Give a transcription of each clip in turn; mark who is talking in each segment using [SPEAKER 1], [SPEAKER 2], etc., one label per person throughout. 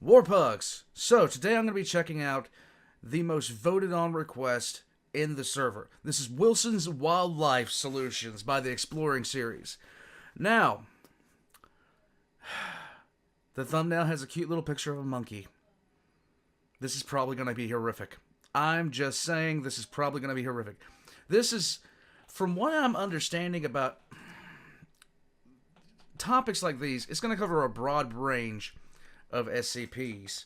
[SPEAKER 1] Warpugs. So today I'm going to be checking out the most voted on request in the server. This is Wilson's Wildlife Solutions by the Exploring series. Now, the thumbnail has a cute little picture of a monkey. This is probably going to be horrific. I'm just saying this is probably going to be horrific. This is, from what I'm understanding about topics like these, it's going to cover a broad range of SCPs.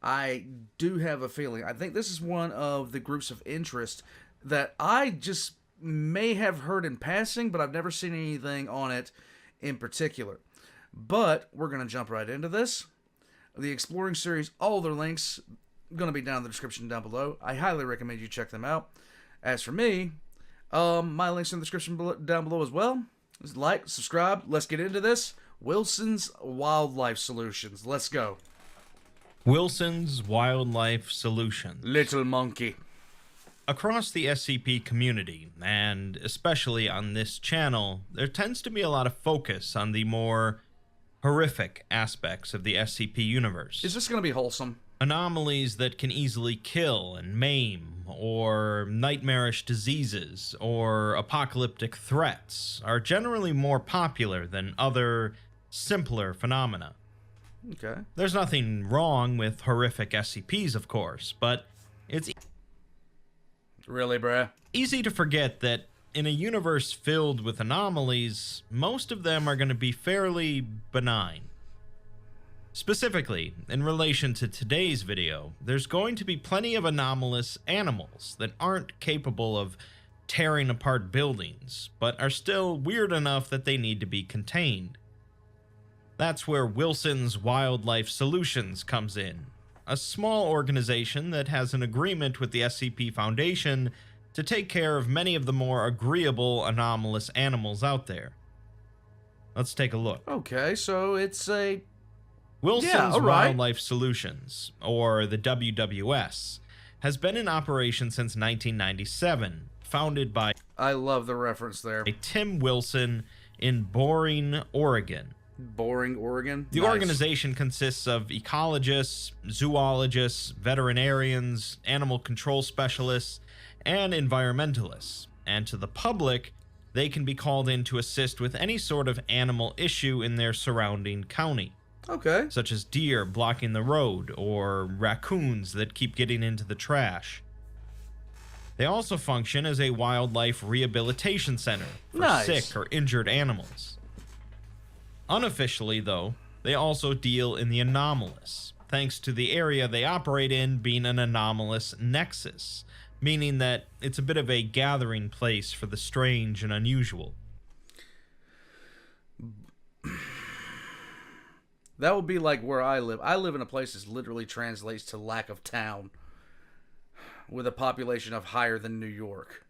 [SPEAKER 1] I do have a feeling. I think this is one of the groups of interest that I just may have heard in passing, but I've never seen anything on it in particular. But we're going to jump right into this. The Exploring series, all their links going to be down in the description down below. I highly recommend you check them out. As for me, my links in the description down below as well. Just like, subscribe, let's get into this. Wilson's Wildlife Solutions. Let's go.
[SPEAKER 2] Wilson's Wildlife Solutions.
[SPEAKER 1] Little monkey.
[SPEAKER 2] Across the SCP community, and especially on this channel, there tends to be a lot of focus on the more horrific aspects of the SCP universe.
[SPEAKER 1] Is this going to be wholesome?
[SPEAKER 2] Anomalies that can easily kill and maim, or nightmarish diseases, or apocalyptic threats are generally more popular than other, simpler phenomena.
[SPEAKER 1] Okay.
[SPEAKER 2] There's nothing wrong with horrific SCPs, of course, but it's
[SPEAKER 1] Really, bruh?
[SPEAKER 2] easy to forget that in a universe filled with anomalies, most of them are going to be fairly benign. Specifically, in relation to today's video, there's going to be plenty of anomalous animals that aren't capable of tearing apart buildings, but are still weird enough that they need to be contained. That's where Wilson's Wildlife Solutions comes in, a small organization that has an agreement with the SCP Foundation to take care of many of the more agreeable anomalous animals out there. Let's take a look.
[SPEAKER 1] Okay, so it's a...
[SPEAKER 2] Wilson's
[SPEAKER 1] all right.
[SPEAKER 2] Wildlife Solutions, or the WWS, has been in operation since 1997, founded by
[SPEAKER 1] I love the reference there.
[SPEAKER 2] Tim Wilson in Boring, Oregon.
[SPEAKER 1] Boring, Oregon?
[SPEAKER 2] The
[SPEAKER 1] Nice.
[SPEAKER 2] organization consists of ecologists, zoologists, veterinarians, animal control specialists, and environmentalists. And to the public, they can be called in to assist with any sort of animal issue in their surrounding county,
[SPEAKER 1] Okay.
[SPEAKER 2] such as deer blocking the road or raccoons that keep getting into the trash. They also function as a wildlife rehabilitation center for
[SPEAKER 1] Nice.
[SPEAKER 2] sick or injured animals. Unofficially, though, they also deal in the anomalous, thanks to the area they operate in being an anomalous nexus, meaning that it's a bit of a gathering place for the strange and unusual.
[SPEAKER 1] That would be like where I live. I live in a place that literally translates to lack of town, with a population of higher than New York.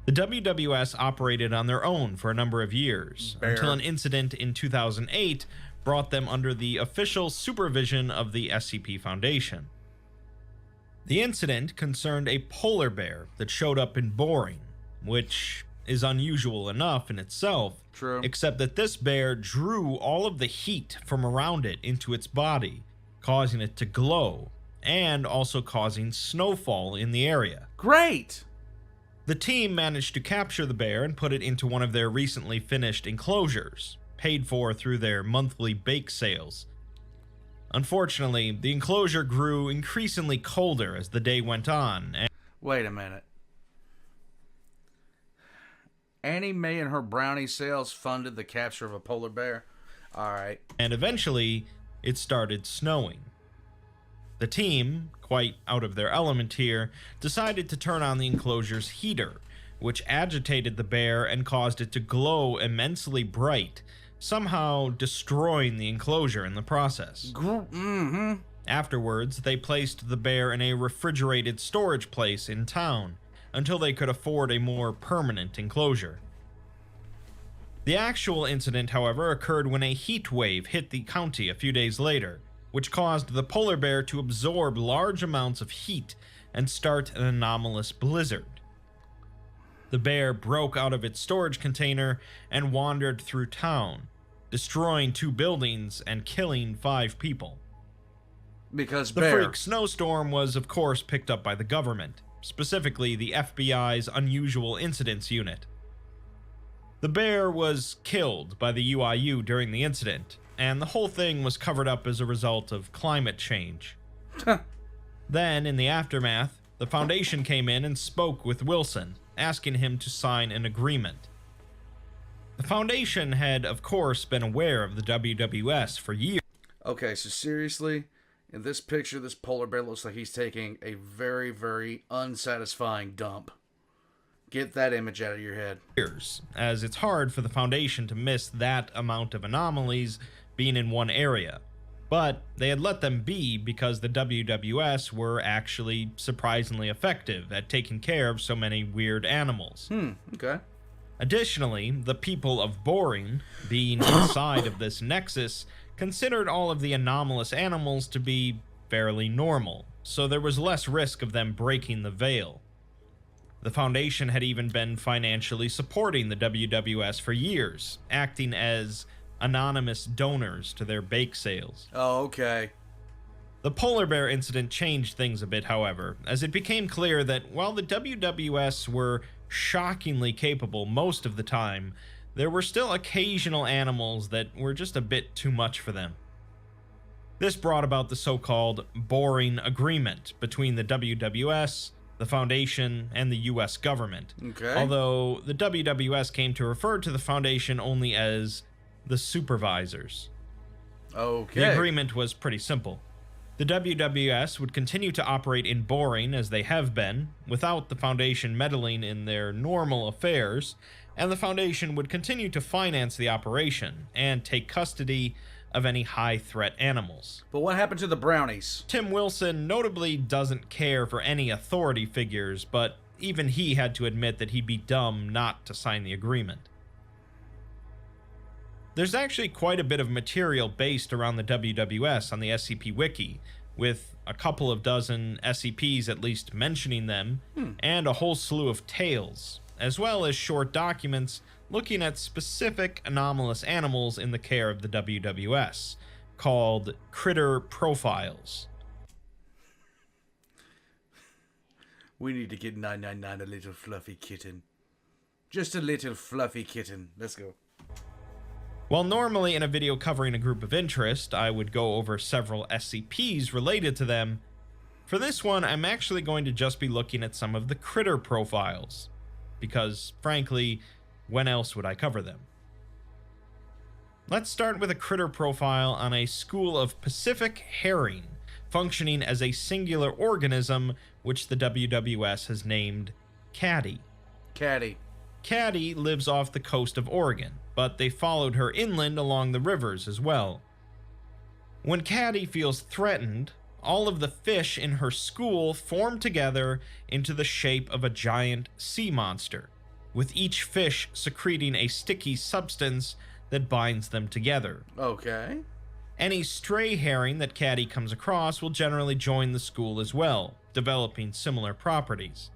[SPEAKER 2] The WWS operated on their own for a number of years, until an incident in 2008 brought them under the official supervision of the SCP Foundation. The incident concerned a polar bear that showed up in Boring, which is unusual enough in itself,
[SPEAKER 1] True.
[SPEAKER 2] except that this bear drew all of the heat from around it into its body, causing it to glow, and also causing snowfall in the area.
[SPEAKER 1] Great!
[SPEAKER 2] The team managed to capture the bear and put it into one of their recently finished enclosures, paid for through their monthly bake sales. Unfortunately, the enclosure grew increasingly colder as the day went on,
[SPEAKER 1] Wait a minute. Annie Mae and her brownie sales funded the capture of a polar bear? Alright.
[SPEAKER 2] and eventually it started snowing. The team, quite out of their element here, decided to turn on the enclosure's heater, which agitated the bear and caused it to glow immensely bright, somehow destroying the enclosure in the process. Afterwards, they placed the bear in a refrigerated storage place in town until they could afford a more permanent enclosure. The actual incident, however, occurred when a heat wave hit the county a few days later, which caused the polar bear to absorb large amounts of heat and start an anomalous blizzard. The bear broke out of its storage container and wandered through town, destroying 2 buildings and killing 5 people.
[SPEAKER 1] Because
[SPEAKER 2] The
[SPEAKER 1] bear.
[SPEAKER 2] freak snowstorm was, of course, picked up by the government, specifically the FBI's Unusual Incidents Unit. The bear was killed by the UIU during the incident, and the whole thing was covered up as a result of climate change. Then, in the aftermath, the Foundation came in and spoke with Wilson, asking him to sign an agreement. The Foundation had, of course, been aware of the WWS for years.
[SPEAKER 1] Okay, so seriously, in this picture, this polar bear looks like he's taking a very, very unsatisfying dump. Get that image out of your head.
[SPEAKER 2] As it's hard for the Foundation to miss that amount of anomalies being in one area. But they had let them be because the WWS were actually surprisingly effective at taking care of so many weird animals.
[SPEAKER 1] Okay.
[SPEAKER 2] Additionally, the people of Boring, being inside of this nexus, considered all of the anomalous animals to be fairly normal, so there was less risk of them breaking the veil. The Foundation had even been financially supporting the WWS for years, acting as anonymous donors to their bake sales.
[SPEAKER 1] Oh, okay.
[SPEAKER 2] The polar bear incident changed things a bit, however, as it became clear that while the WWS were shockingly capable most of the time, there were still occasional animals that were just a bit too much for them. This brought about the so-called Boring Agreement between the WWS, the Foundation, and the US government.
[SPEAKER 1] Okay.
[SPEAKER 2] Although the WWS came to refer to the Foundation only as the supervisors.
[SPEAKER 1] Okay.
[SPEAKER 2] The agreement was pretty simple. The WWS would continue to operate in Boring as they have been, without the Foundation meddling in their normal affairs, and the Foundation would continue to finance the operation and take custody of any high-threat animals.
[SPEAKER 1] But what happened to the brownies?
[SPEAKER 2] Tim Wilson notably doesn't care for any authority figures, but even he had to admit that he'd be dumb not to sign the agreement. There's actually quite a bit of material based around the WWS on the SCP Wiki, with a couple of dozen SCPs at least mentioning them, and a whole slew of tales, as well as short documents looking at specific anomalous animals in the care of the WWS, called Critter Profiles.
[SPEAKER 1] We need to get 999 a little fluffy kitten. Just a little fluffy kitten. Let's go.
[SPEAKER 2] While normally in a video covering a group of interest, I would go over several SCPs related to them, for this one I'm actually going to just be looking at some of the Critter Profiles, because frankly, when else would I cover them? Let's start with a critter profile on a school of Pacific herring, functioning as a singular organism which the WWS has named Caddy.
[SPEAKER 1] Caddy.
[SPEAKER 2] Caddy lives off the coast of Oregon, but they followed her inland along the rivers as well. When Caddy feels threatened, all of the fish in her school form together into the shape of a giant sea monster, with each fish secreting a sticky substance that binds them together.
[SPEAKER 1] Okay.
[SPEAKER 2] Any stray herring that Caddy comes across will generally join the school as well, developing similar properties.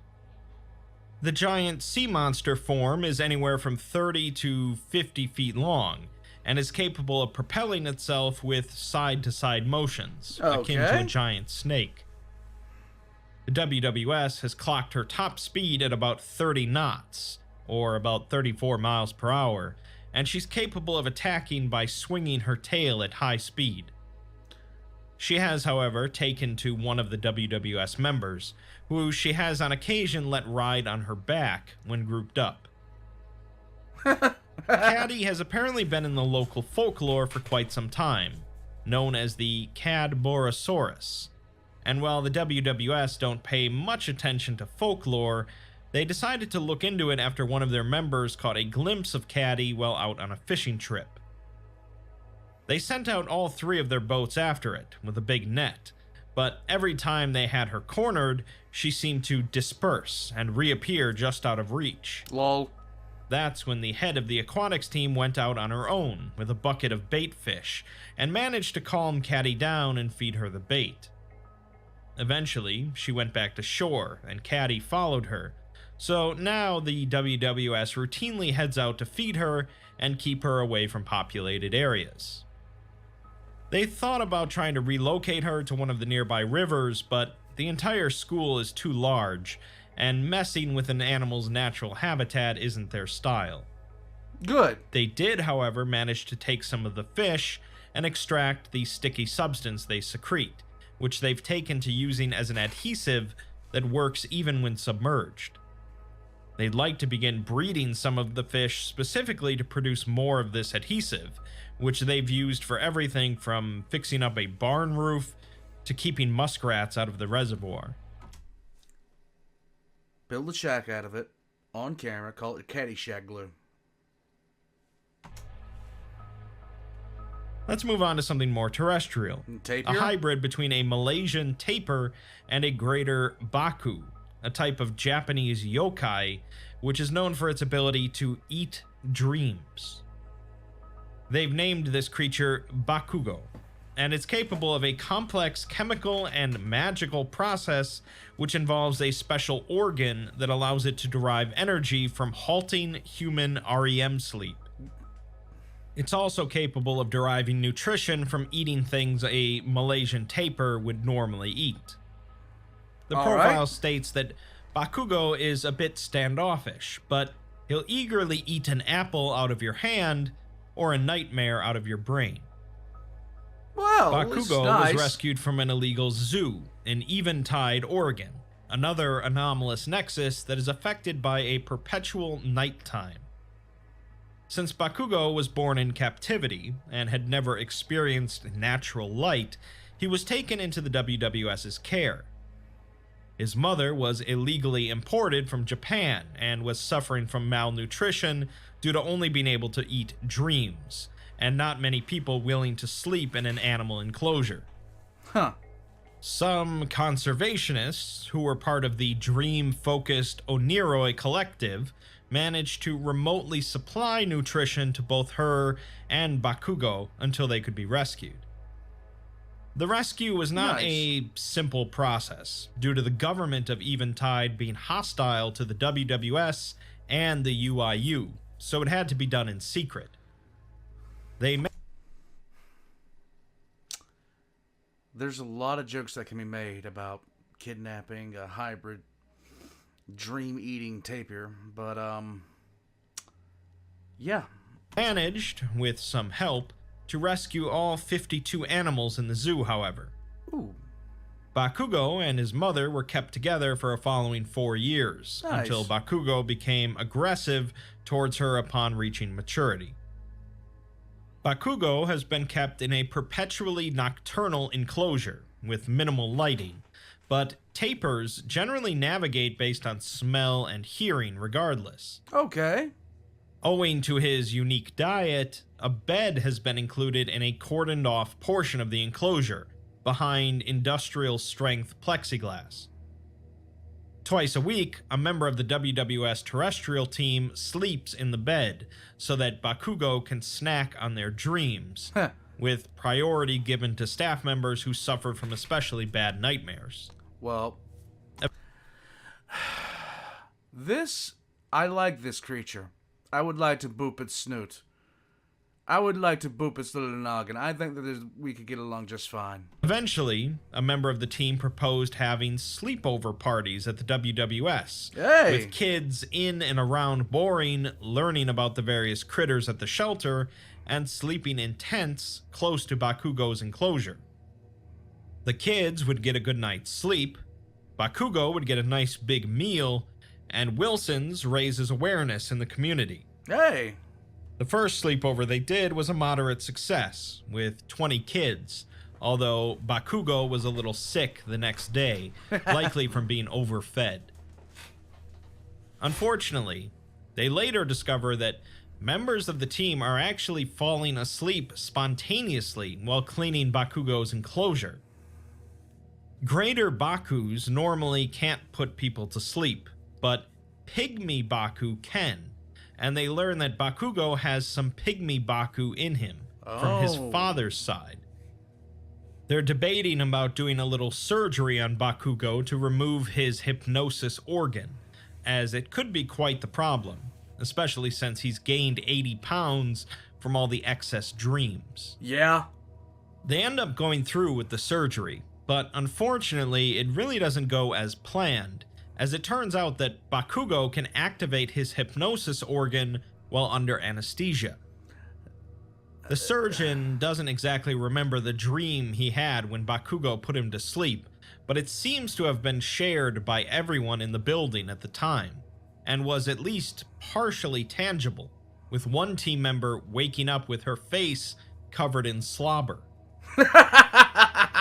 [SPEAKER 2] The giant sea monster form is anywhere from 30 to 50 feet long, and is capable of propelling itself with side-to-side motions, akin to a giant snake. The WWS has clocked her top speed at about 30 knots, or about 34 miles per hour, and she's capable of attacking by swinging her tail at high speed. She has, however, taken to one of the WWS members, who she has on occasion let ride on her back when grouped up. Caddy has apparently been in the local folklore for quite some time, known as the Cadborosaurus, and while the WWS don't pay much attention to folklore, they decided to look into it after one of their members caught a glimpse of Caddy while out on a fishing trip. They sent out all 3 of their boats after it, with a big net, but every time they had her cornered, she seemed to disperse and reappear just out of reach.
[SPEAKER 1] Lol.
[SPEAKER 2] That's when the head of the aquatics team went out on her own with a bucket of bait fish, and managed to calm Caddy down and feed her the bait. Eventually, she went back to shore, and Caddy followed her, So now the WWS routinely heads out to feed her and keep her away from populated areas. They thought about trying to relocate her to one of the nearby rivers, but the entire school is too large, and messing with an animal's natural habitat isn't their style.
[SPEAKER 1] Good.
[SPEAKER 2] They did, however, manage to take some of the fish and extract the sticky substance they secrete, which they've taken to using as an adhesive that works even when submerged. They'd like to begin breeding some of the fish specifically to produce more of this adhesive, which they've used for everything from fixing up a barn roof to keeping muskrats out of the reservoir.
[SPEAKER 1] Build a shack out of it, on camera, call it Caddy shack glue.
[SPEAKER 2] Let's move on to something more terrestrial.
[SPEAKER 1] Tapir?
[SPEAKER 2] A hybrid between a Malaysian tapir and a greater Baku, a type of Japanese yokai, which is known for its ability to eat dreams. They've named this creature Bakugo, and it's capable of a complex chemical and magical process which involves a special organ that allows it to derive energy from halting human REM sleep. It's also capable of deriving nutrition from eating things a Malaysian tapir would normally eat. The profile states that Bakugo is a bit standoffish, but he'll eagerly eat an apple out of your hand or a nightmare out of your brain.
[SPEAKER 1] Well,
[SPEAKER 2] Bakugo
[SPEAKER 1] nice.
[SPEAKER 2] was rescued from an illegal zoo in Eventide, Oregon, another anomalous nexus that is affected by a perpetual nighttime. Since Bakugo was born in captivity and had never experienced natural light, he was taken into the WWS's care. His mother was illegally imported from Japan and was suffering from malnutrition due to only being able to eat dreams, and not many people willing to sleep in an animal enclosure.
[SPEAKER 1] Huh.
[SPEAKER 2] Some conservationists, who were part of the dream-focused Oniroi collective, managed to remotely supply nutrition to both her and Bakugo until they could be rescued. The rescue was not a simple process, due to the government of Eventide being hostile to the WWS and the UIU, so it had to be done in secret.
[SPEAKER 1] There's a lot of jokes that can be made about kidnapping a hybrid dream-eating tapir, but yeah.
[SPEAKER 2] Managed, with some help, to rescue all 52 animals in the zoo, however.
[SPEAKER 1] Ooh.
[SPEAKER 2] Bakugo and his mother were kept together for a following 4 years,
[SPEAKER 1] Nice.
[SPEAKER 2] until Bakugo became aggressive towards her upon reaching maturity. Bakugo has been kept in a perpetually nocturnal enclosure, with minimal lighting, but tapirs generally navigate based on smell and hearing regardless.
[SPEAKER 1] Okay.
[SPEAKER 2] Owing to his unique diet, a bed has been included in a cordoned off portion of the enclosure, behind industrial-strength plexiglass. Twice a week, a member of the WWS terrestrial team sleeps in the bed so that Bakugo can snack on their dreams, with priority given to staff members who suffer from especially bad nightmares.
[SPEAKER 1] Well, I like this creature. I would like to boop its snoot. I would like to boop its little noggin. I think that we could get along just fine.
[SPEAKER 2] Eventually, a member of the team proposed having sleepover parties at the WWS,
[SPEAKER 1] Hey!
[SPEAKER 2] with kids in and around Boring learning about the various critters at the shelter and sleeping in tents close to Bakugo's enclosure. The kids would get a good night's sleep, Bakugo would get a nice big meal, and Wilson's raises awareness in the community.
[SPEAKER 1] Hey!
[SPEAKER 2] The first sleepover they did was a moderate success, with 20 kids, although Bakugo was a little sick the next day, likely from being overfed. Unfortunately, they later discover that members of the team are actually falling asleep spontaneously while cleaning Bakugo's enclosure. Greater Bakus normally can't put people to sleep, but Pygmy Baku can, and they learn that Bakugo has some Pygmy Baku in him from his father's side. They're debating about doing a little surgery on Bakugo to remove his hypnosis organ, as it could be quite the problem, especially since he's gained 80 pounds from all the excess dreams.
[SPEAKER 1] Yeah.
[SPEAKER 2] They end up going through with the surgery, but unfortunately it really doesn't go as planned, as it turns out that Bakugo can activate his hypnosis organ while under anesthesia. The surgeon doesn't exactly remember the dream he had when Bakugo put him to sleep, but it seems to have been shared by everyone in the building at the time, and was at least partially tangible, with one team member waking up with her face covered in slobber.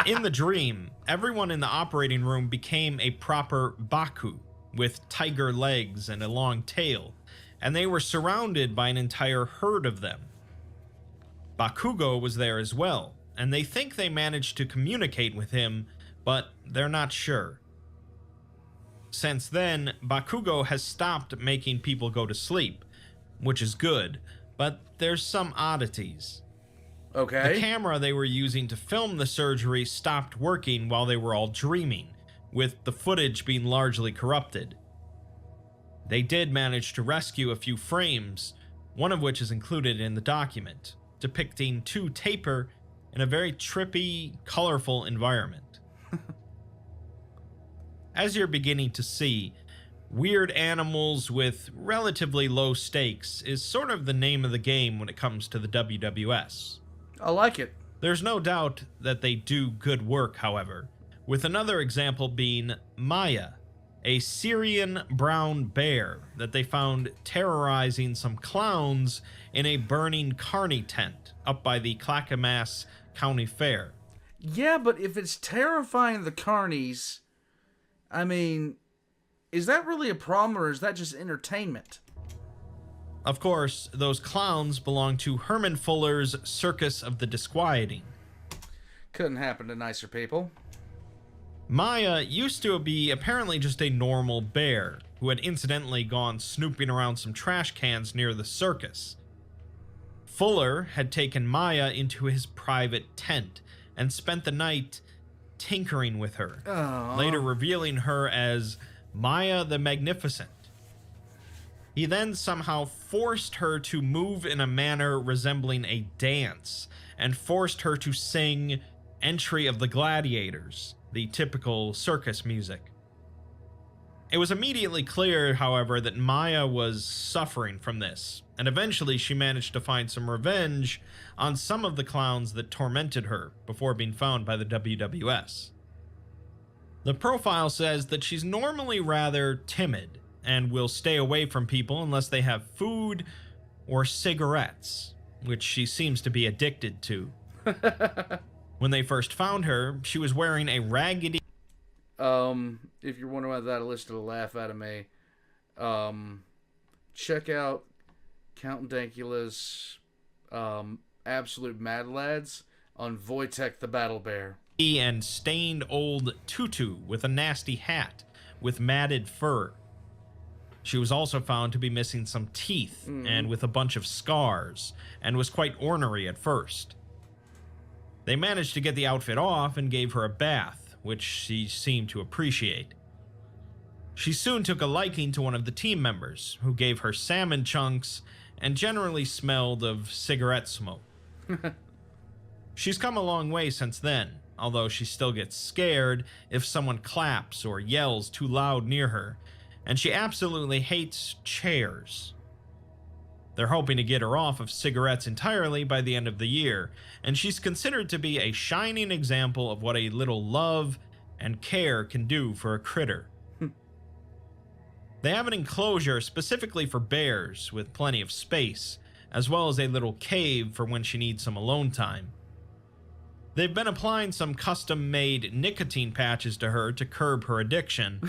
[SPEAKER 2] In the dream, everyone in the operating room became a proper Baku, with tiger legs and a long tail, and they were surrounded by an entire herd of them. Bakugo was there as well, and they think they managed to communicate with him, but they're not sure. Since then, Bakugo has stopped making people go to sleep, which is good, but there's some oddities.
[SPEAKER 1] Okay.
[SPEAKER 2] The camera they were using to film the surgery stopped working while they were all dreaming, with the footage being largely corrupted. They did manage to rescue a few frames, one of which is included in the document, depicting two tapir in a very trippy, colorful environment. As you're beginning to see, weird animals with relatively low stakes is sort of the name of the game when it comes to the WWS.
[SPEAKER 1] I like it.
[SPEAKER 2] There's no doubt that they do good work, however, with another example being Maya, a Syrian brown bear that they found terrorizing some clowns in a burning carny tent up by the Clackamas County Fair.
[SPEAKER 1] Yeah, but if it's terrifying the carnies, I mean, is that really a problem or is that just entertainment?
[SPEAKER 2] Of course, those clowns belong to Herman Fuller's Circus of the Disquieting.
[SPEAKER 1] Couldn't happen to nicer people.
[SPEAKER 2] Maya used to be apparently just a normal bear who had incidentally gone snooping around some trash cans near the circus. Fuller had taken Maya into his private tent and spent the night tinkering with her, later revealing her as Maya the Magnificent. He then somehow forced her to move in a manner resembling a dance, and forced her to sing Entry of the Gladiators, the typical circus music. It was immediately clear, however, that Maya was suffering from this, and eventually she managed to find some revenge on some of the clowns that tormented her before being found by the WWS. The profile says that she's normally rather timid, and will stay away from people unless they have food or cigarettes, which she seems to be addicted to. When they first found her, she was wearing a raggedy...
[SPEAKER 1] If you're wondering why that elicited a laugh out of me, check out Count Dankula's Absolute Mad Lads on Wojtek the Battle Bear.
[SPEAKER 2] and stained old tutu with a nasty hat with matted fur. She was also found to be missing some teeth and with a bunch of scars, and was quite ornery at first. They managed to get the outfit off and gave her a bath, which she seemed to appreciate. She soon took a liking to one of the team members, who gave her salmon chunks and generally smelled of cigarette smoke. She's come a long way since then, although she still gets scared if someone claps or yells too loud near her, and she absolutely hates chairs. They're hoping to get her off of cigarettes entirely by the end of the year, and she's considered to be a shining example of what a little love and care can do for a critter. They have an enclosure specifically for bears with plenty of space, as well as a little cave for when she needs some alone time. They've been applying some custom-made nicotine patches to her to curb her addiction,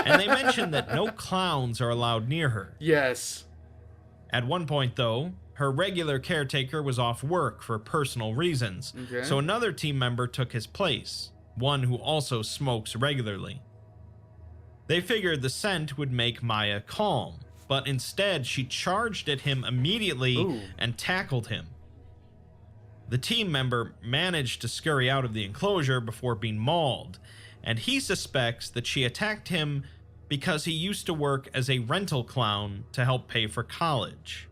[SPEAKER 2] and they mentioned that no clowns are allowed near her.
[SPEAKER 1] Yes.
[SPEAKER 2] At one point, though, her regular caretaker was off work for personal reasons, so another team member took his place, one who also smokes regularly. They figured the scent would make Maya calm, but instead she charged at him immediately and tackled him. The team member managed to scurry out of the enclosure before being mauled, and he suspects that she attacked him because he used to work as a rental clown to help pay for college.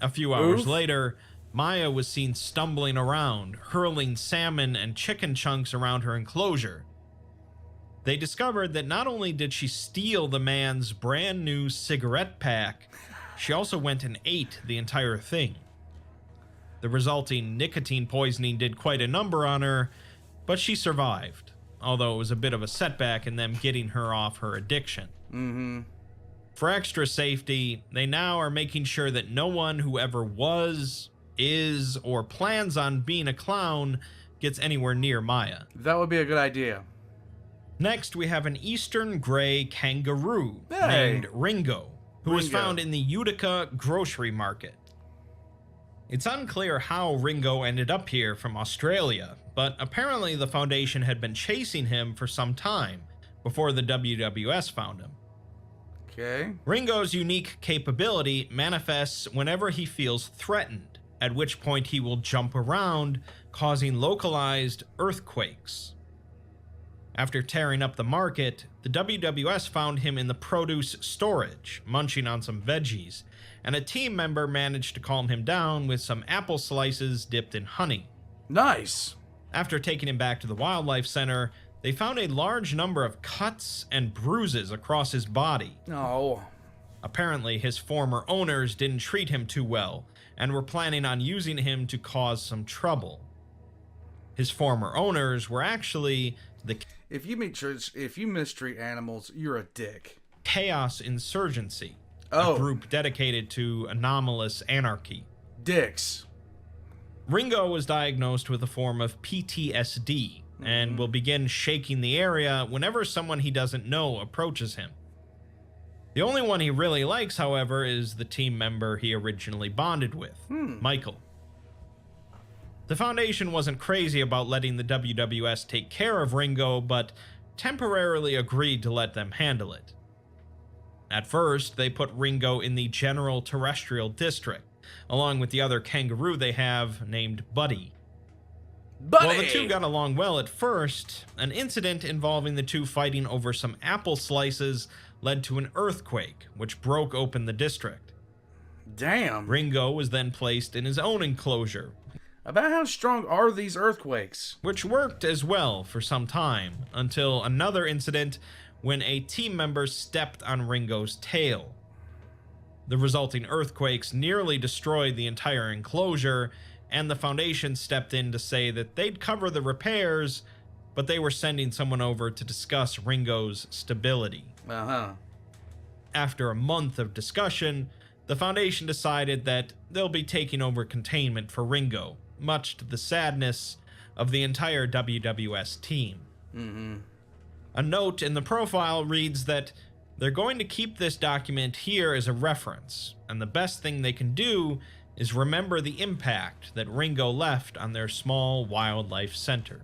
[SPEAKER 2] A few hours later, Maya was seen stumbling around, hurling salmon and chicken chunks around her enclosure. They discovered that not only did she steal the man's brand new cigarette pack, she also went and ate the entire thing. The resulting nicotine poisoning did quite a number on her, but she survived, although it was a bit of a setback in them getting her off her addiction. For extra safety, they now are making sure that no one who ever was, is, or plans on being a clown gets anywhere near Maya.
[SPEAKER 1] That would be a good idea.
[SPEAKER 2] Next, we have an eastern gray kangaroo named Ringo, who was found in the Utica grocery market. It's unclear how Ringo ended up here from Australia, but apparently the Foundation had been chasing him for some time before the WWS found him.
[SPEAKER 1] Okay.
[SPEAKER 2] Ringo's unique capability manifests whenever he feels threatened, at which point he will jump around, causing localized earthquakes. After tearing up the market, the WWS found him in the produce storage, munching on some veggies, and a team member managed to calm him down with some apple slices dipped in honey.
[SPEAKER 1] Nice.
[SPEAKER 2] After taking him back to the wildlife center, they found a large number of cuts and bruises across his body.
[SPEAKER 1] Oh.
[SPEAKER 2] Apparently, his former owners didn't treat him too well and were planning on using him to cause some trouble. His former owners were actually the
[SPEAKER 1] If you mistreat animals, you're a dick.
[SPEAKER 2] Chaos Insurgency,
[SPEAKER 1] Oh.
[SPEAKER 2] a group dedicated to anomalous anarchy.
[SPEAKER 1] Dicks.
[SPEAKER 2] Ringo was diagnosed with a form of PTSD and will begin shaking the area whenever someone he doesn't know approaches him. The only one he really likes, however, is the team member he originally bonded with, Michael. The Foundation wasn't crazy about letting the WWS take care of Ringo, but temporarily agreed to let them handle it. At first, they put Ringo in the General Terrestrial District, along with the other kangaroo they have named Buddy.
[SPEAKER 1] Buddy!
[SPEAKER 2] While the two got along well at first, an incident involving the two fighting over some apple slices led to an earthquake, which broke open the district.
[SPEAKER 1] Damn.
[SPEAKER 2] Ringo was then placed in his own enclosure.
[SPEAKER 1] About how strong are these earthquakes?
[SPEAKER 2] Which worked as well for some time, until another incident when a team member stepped on Ringo's tail. The resulting earthquakes nearly destroyed the entire enclosure, and the Foundation stepped in to say that they'd cover the repairs, but they were sending someone over to discuss Ringo's stability. After a month of discussion, the Foundation decided that they'll be taking over containment for Ringo, much to the sadness of the entire WWS team. A note in the profile reads that they're going to keep this document here as a reference, and the best thing they can do is remember the impact that Ringo left on their small wildlife center.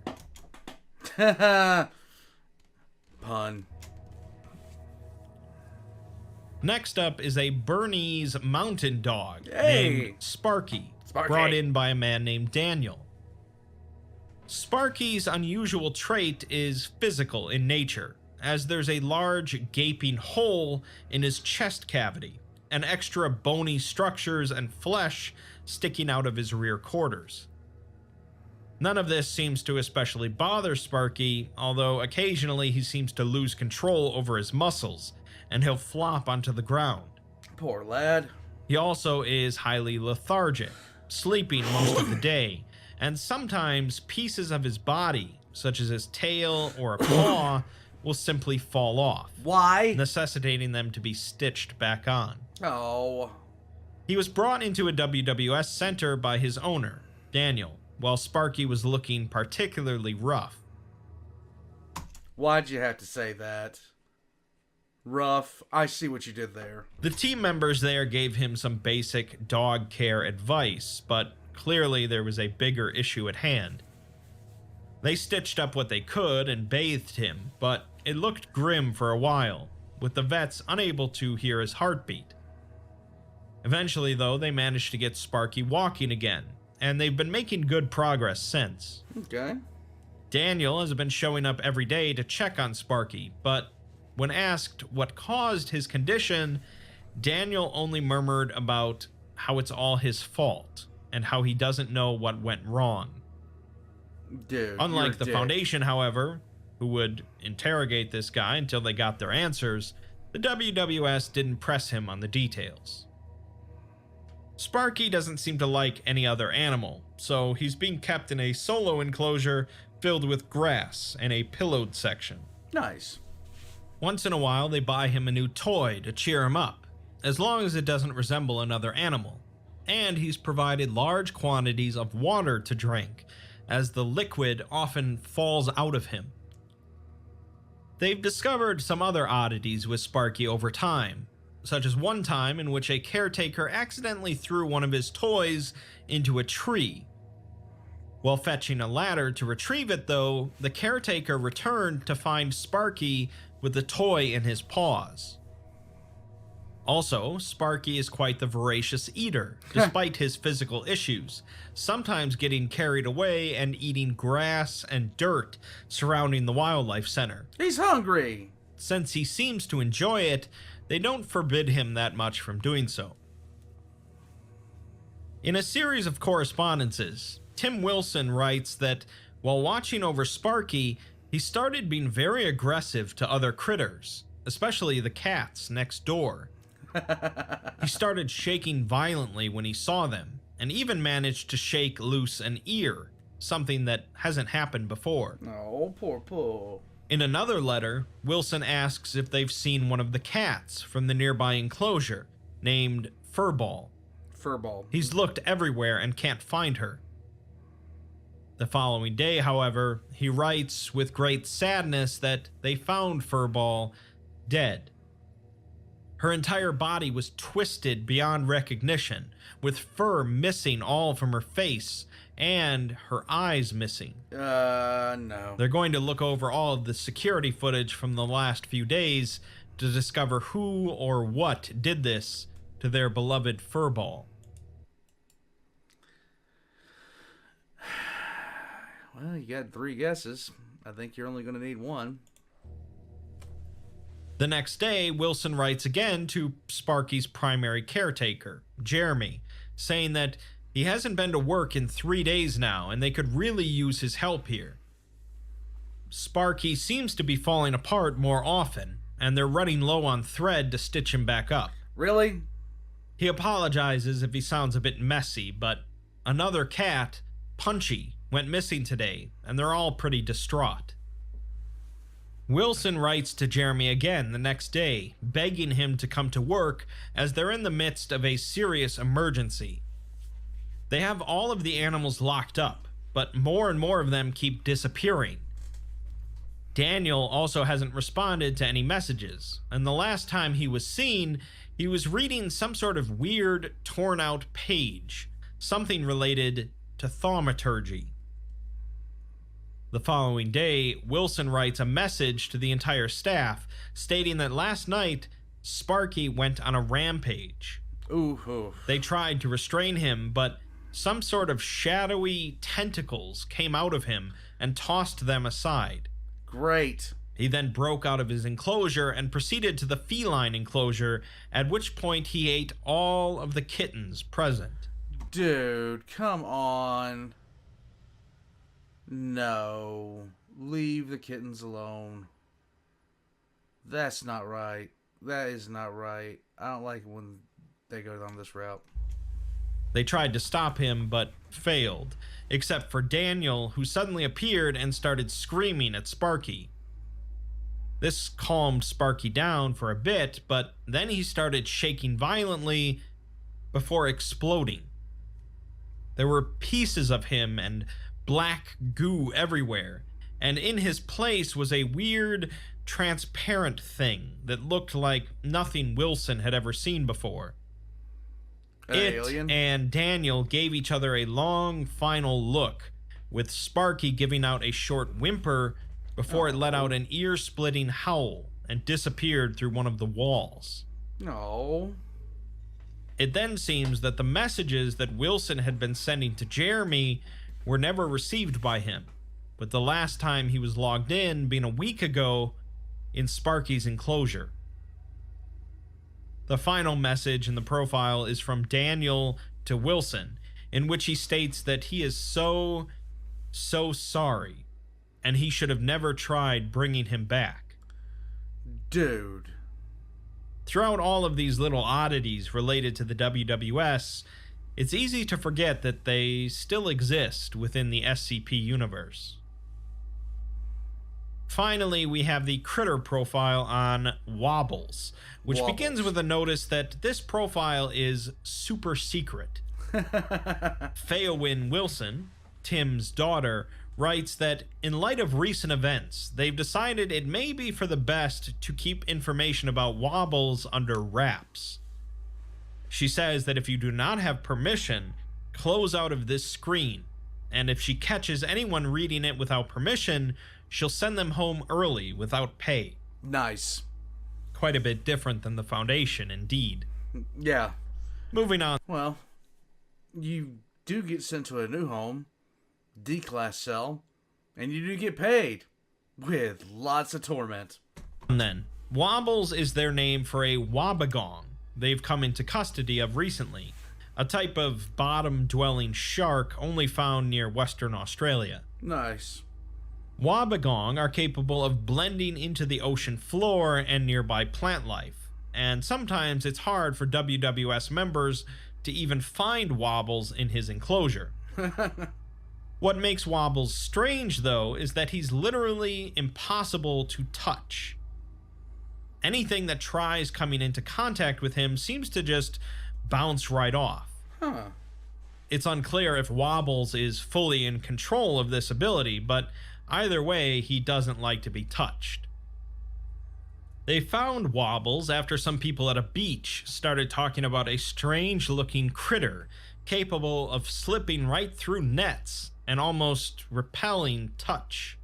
[SPEAKER 1] Pun.
[SPEAKER 2] Next up is a Bernese mountain dog
[SPEAKER 1] Hey!
[SPEAKER 2] named Sparky,
[SPEAKER 1] Sparky.
[SPEAKER 2] brought in by a man named Daniel. Sparky's unusual trait is physical in nature, as there's a large gaping hole in his chest cavity, and extra bony structures and flesh sticking out of his rear quarters. None of this seems to especially bother Sparky, although occasionally he seems to lose control over his muscles, and he'll flop onto the ground.
[SPEAKER 1] Poor lad.
[SPEAKER 2] He also is highly lethargic, sleeping most of the day, and sometimes pieces of his body, such as his tail or a paw, will simply fall off,
[SPEAKER 1] Why?
[SPEAKER 2] necessitating them to be stitched back on.
[SPEAKER 1] Oh.
[SPEAKER 2] He was brought into a WWS center by his owner, Daniel, while Sparky was looking particularly rough.
[SPEAKER 1] Why'd you have to say that? Rough. I see what you did there.
[SPEAKER 2] The team members there gave him some basic dog care advice, but clearly there was a bigger issue at hand. They stitched up what they could and bathed him, but it looked grim for a while, with the vets unable to hear his heartbeat. Eventually, though, they managed to get Sparky walking again, and they've been making good progress since.
[SPEAKER 1] Okay.
[SPEAKER 2] Daniel has been showing up every day to check on Sparky, but When asked what caused his condition, Daniel only murmured about how it's all his fault and how he doesn't know what went wrong.
[SPEAKER 1] Dude,
[SPEAKER 2] Unlike the Foundation, however, who would interrogate this guy until they got their answers, the WWS didn't press him on the details. Sparky doesn't seem to like any other animal, so he's being kept in a solo enclosure filled with grass and a pillowed section.
[SPEAKER 1] Nice.
[SPEAKER 2] Once in a while, they buy him a new toy to cheer him up, as long as it doesn't resemble another animal. And he's provided large quantities of water to drink, as the liquid often falls out of him. They've discovered some other oddities with Sparky over time, such as one time in which a caretaker accidentally threw one of his toys into a tree. While fetching a ladder to retrieve it, though, the caretaker returned to find Sparky with the toy in his paws. Also, Sparky is quite the voracious eater, despite his physical issues, sometimes getting carried away and eating grass and dirt surrounding the wildlife center.
[SPEAKER 1] He's hungry.
[SPEAKER 2] Since he seems to enjoy it, they don't forbid him that much from doing so. In a series of correspondences, Tim Wilson writes that while watching over Sparky, he started being very aggressive to other critters, especially the cats next door. He started shaking violently when he saw them, and even managed to shake loose an ear, something that hasn't happened before.
[SPEAKER 1] Oh, poor Paul.
[SPEAKER 2] In another letter, Wilson asks if they've seen one of the cats from the nearby enclosure, named Furball.
[SPEAKER 1] Furball.
[SPEAKER 2] He's looked everywhere and can't find her. The following day, however, he writes with great sadness that they found Furball dead. Her entire body was twisted beyond recognition, with fur missing all from her face and her eyes missing.
[SPEAKER 1] No.
[SPEAKER 2] They're going to look over all of the security footage from the last few days to discover who or what did this to their beloved Furball.
[SPEAKER 1] Well, you got 3 guesses. I think you're only going to need 1.
[SPEAKER 2] The next day, Wilson writes again to Sparky's primary caretaker, Jeremy, saying that he hasn't been to work in 3 days now and they could really use his help here. Sparky seems to be falling apart more often, and they're running low on thread to stitch him back up.
[SPEAKER 1] Really?
[SPEAKER 2] He apologizes if he sounds a bit messy, but another cat, Punchy, went missing today, and they're all pretty distraught. Wilson writes to Jeremy again the next day, begging him to come to work as they're in the midst of a serious emergency. They have all of the animals locked up, but more and more of them keep disappearing. Daniel also hasn't responded to any messages, and the last time he was seen, he was reading some sort of weird, torn-out page, something related to thaumaturgy. The following day, Wilson writes a message to the entire staff, stating that last night, Sparky went on a rampage.
[SPEAKER 1] Ooh.
[SPEAKER 2] They tried to restrain him, but some sort of shadowy tentacles came out of him and tossed them aside.
[SPEAKER 1] Great.
[SPEAKER 2] He then broke out of his enclosure and proceeded to the feline enclosure, at which point he ate all of the kittens present.
[SPEAKER 1] Dude, come on. No. Leave the kittens alone. That's not right. That is not right. I don't like it when they go down this route.
[SPEAKER 2] They tried to stop him, but failed, except for Daniel, who suddenly appeared and started screaming at Sparky. This calmed Sparky down for a bit, but then he started shaking violently before exploding. There were pieces of him and black goo everywhere, and in his place was a weird, transparent thing that looked like nothing Wilson had ever seen before.
[SPEAKER 1] Alien?
[SPEAKER 2] It and Daniel gave each other a long final look, with Sparky giving out a short whimper before it let out an ear-splitting howl and disappeared through one of the walls.
[SPEAKER 1] No.
[SPEAKER 2] It then seems that the messages that Wilson had been sending to Jeremy were never received by him, with the last time he was logged in being a week ago in Sparky's enclosure. The final message in the profile is from Daniel to Wilson, in which he states that he is so sorry, and he should have never tried bringing him back.
[SPEAKER 1] Dude.
[SPEAKER 2] Throughout all of these little oddities related to the WWS, it's easy to forget that they still exist within the SCP universe. Finally, we have the critter profile on Wobbles, which begins with a notice that this profile is super secret. Faewin Wilson, Tim's daughter, writes that in light of recent events, they've decided it may be for the best to keep information about Wobbles under wraps. She says that if you do not have permission, close out of this screen, and if she catches anyone reading it without permission, she'll send them home early without pay.
[SPEAKER 1] Nice.
[SPEAKER 2] Quite a bit different than the Foundation, indeed.
[SPEAKER 1] Yeah.
[SPEAKER 2] Moving on.
[SPEAKER 1] Well, you do get sent to a new home, D-class cell, and you do get paid with lots of torment.
[SPEAKER 2] And then, Wobbles is their name for a Wobbegong they've come into custody of recently, a type of bottom-dwelling shark only found near Western Australia.
[SPEAKER 1] Nice.
[SPEAKER 2] Wobbegong are capable of blending into the ocean floor and nearby plant life, and sometimes it's hard for WWS members to even find Wobbles in his enclosure. What makes Wobbles strange, though, is that he's literally impossible to touch. Anything that tries coming into contact with him seems to just bounce right off.
[SPEAKER 1] Huh.
[SPEAKER 2] It's unclear if Wobbles is fully in control of this ability, but either way, he doesn't like to be touched. They found Wobbles after some people at a beach started talking about a strange-looking critter capable of slipping right through nets and almost repelling touch.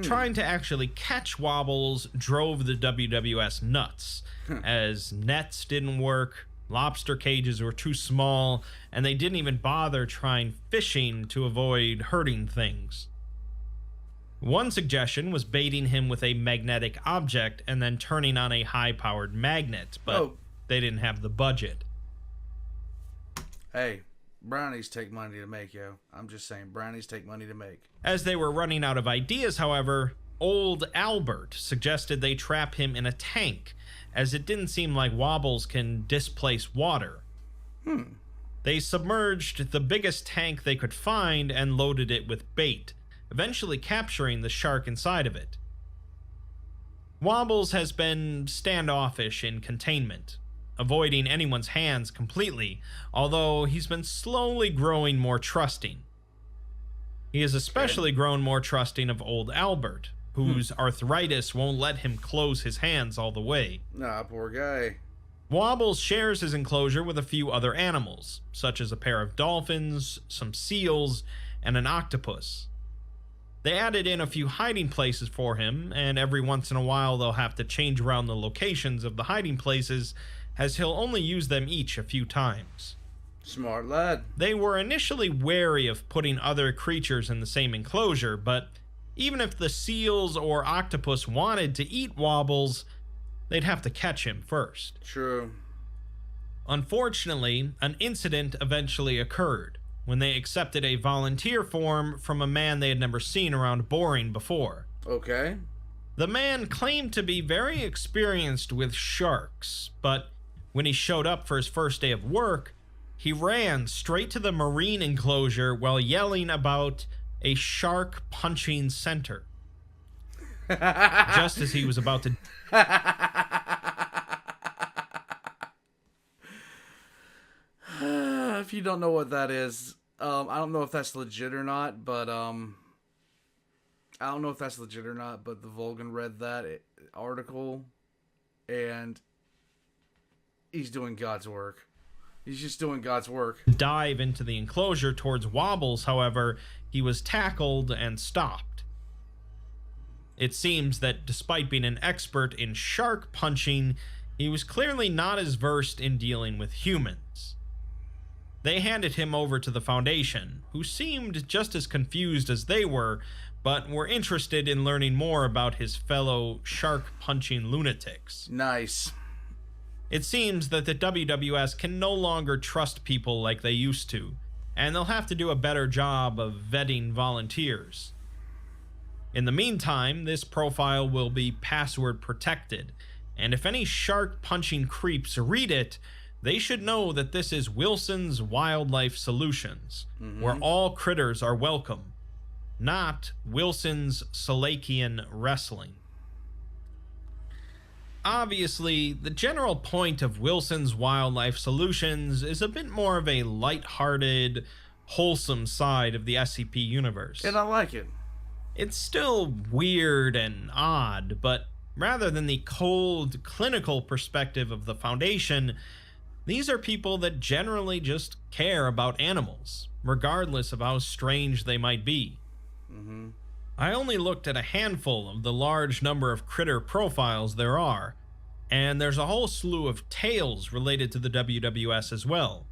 [SPEAKER 2] Trying to actually catch Wobbles drove the WWS nuts, as nets didn't work, lobster cages were too small, and they didn't even bother trying fishing to avoid hurting things. One suggestion was baiting him with a magnetic object and then turning on a high-powered magnet, but they didn't have the budget.
[SPEAKER 1] Hey, brownies take money to make, yo. I'm just saying, brownies take money to make.
[SPEAKER 2] As they were running out of ideas, however, old Albert suggested they trap him in a tank, as it didn't seem like Wobbles can displace water. They submerged the biggest tank they could find and loaded it with bait, eventually capturing the shark inside of it. Wobbles has been standoffish in containment, avoiding anyone's hands completely, although he's been slowly growing more trusting. He has especially grown more trusting of old Albert, whose arthritis won't let him close his hands all the way.
[SPEAKER 1] Nah, poor guy.
[SPEAKER 2] Wobbles shares his enclosure with a few other animals, such as a pair of dolphins, some seals, and an octopus. They added in a few hiding places for him, and every once in a while they'll have to change around the locations of the hiding places, as he'll only use them each a few times.
[SPEAKER 1] Smart lad.
[SPEAKER 2] They were initially wary of putting other creatures in the same enclosure, but even if the seals or octopus wanted to eat Wobbles, they'd have to catch him first.
[SPEAKER 1] True.
[SPEAKER 2] Unfortunately, an incident eventually occurred when they accepted a volunteer form from a man they had never seen around Boring before.
[SPEAKER 1] Okay.
[SPEAKER 2] The man claimed to be very experienced with sharks, but when he showed up for his first day of work, he ran straight to the marine enclosure while yelling about a shark punching center. Just as he was about to...
[SPEAKER 1] If you don't know what that is, I don't know if that's legit or not, but the Vulcan read that article, and he's doing God's work. He's just doing God's work.
[SPEAKER 2] Dive into the enclosure towards Wobbles, however, he was tackled and stopped. It seems that despite being an expert in shark punching, he was clearly not as versed in dealing with humans. They handed him over to the Foundation, who seemed just as confused as they were, but were interested in learning more about his fellow shark-punching lunatics.
[SPEAKER 1] Nice.
[SPEAKER 2] It seems that the WWS can no longer trust people like they used to, and they'll have to do a better job of vetting volunteers. In the meantime, this profile will be password protected, and if any shark-punching creeps read it, they should know that this is Wilson's Wildlife Solutions, where all critters are welcome, not Wilson's Salakian Wrestling. Obviously, the general point of Wilson's Wildlife Solutions is a bit more of a light-hearted, wholesome side of the SCP universe.
[SPEAKER 1] And I like it.
[SPEAKER 2] It's still weird and odd, but rather than the cold, clinical perspective of the Foundation, these are people that generally just care about animals, regardless of how strange they might be. I only looked at a handful of the large number of critter profiles there are, and there's a whole slew of tales related to the WWS as well.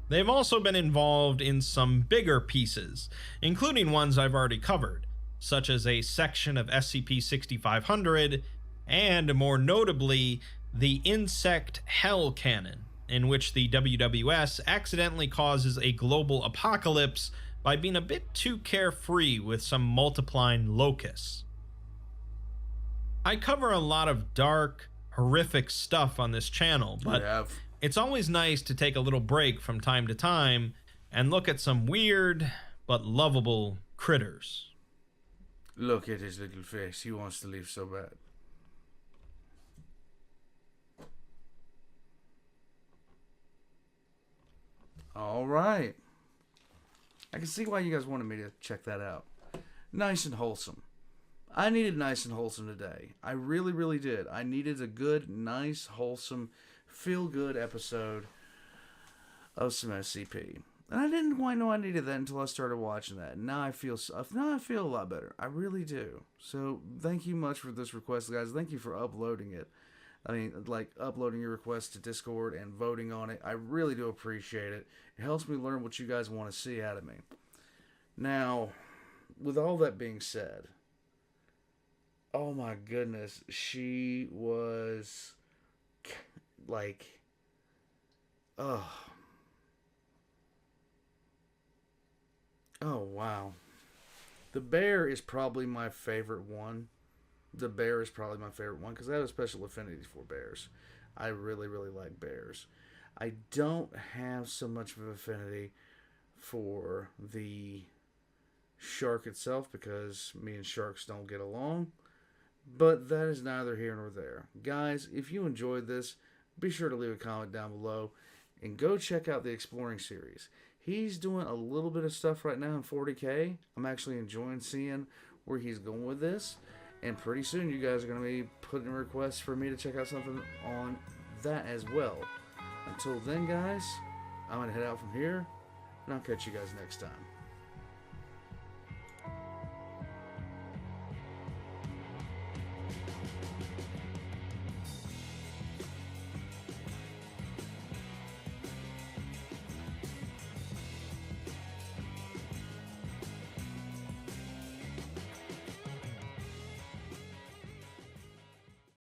[SPEAKER 2] They've also been involved in some bigger pieces, including ones I've already covered, such as a section of SCP-6500, and more notably, the Insect Hell Cannon, in which the WWS accidentally causes a global apocalypse by being a bit too carefree with some multiplying locusts. I cover a lot of dark, horrific stuff on this channel, but it's always nice to take a little break from time to time and look at some weird but lovable critters.
[SPEAKER 1] Look at his little face. He wants to leave so bad. All right. I can see why you guys wanted me to check that out. Nice and wholesome. I needed nice and wholesome today. I really, really did. I needed a good, nice, wholesome, feel-good episode of some SCP. And I didn't quite know I needed that until I started watching that. Now I feel a lot better. I really do. So thank you much for this request, guys. Thank you for uploading it. I mean, like, uploading your request to Discord and voting on it. I really do appreciate it. It helps me learn what you guys want to see out of me. Now, with all that being said, oh my goodness, she was, like, oh wow. The bear is probably my favorite one. The bear is probably my favorite one because I have a special affinity for bears. I really, really like bears. I don't have so much of an affinity for the shark itself because me and sharks don't get along. But that is neither here nor there. Guys, if you enjoyed this, be sure to leave a comment down below and go check out the Exploring series. He's doing a little bit of stuff right now in 40K. I'm actually enjoying seeing where he's going with this. And pretty soon you guys are going to be putting requests for me to check out something on that as well. Until then, guys, I'm going to head out from here, and I'll catch you guys next time.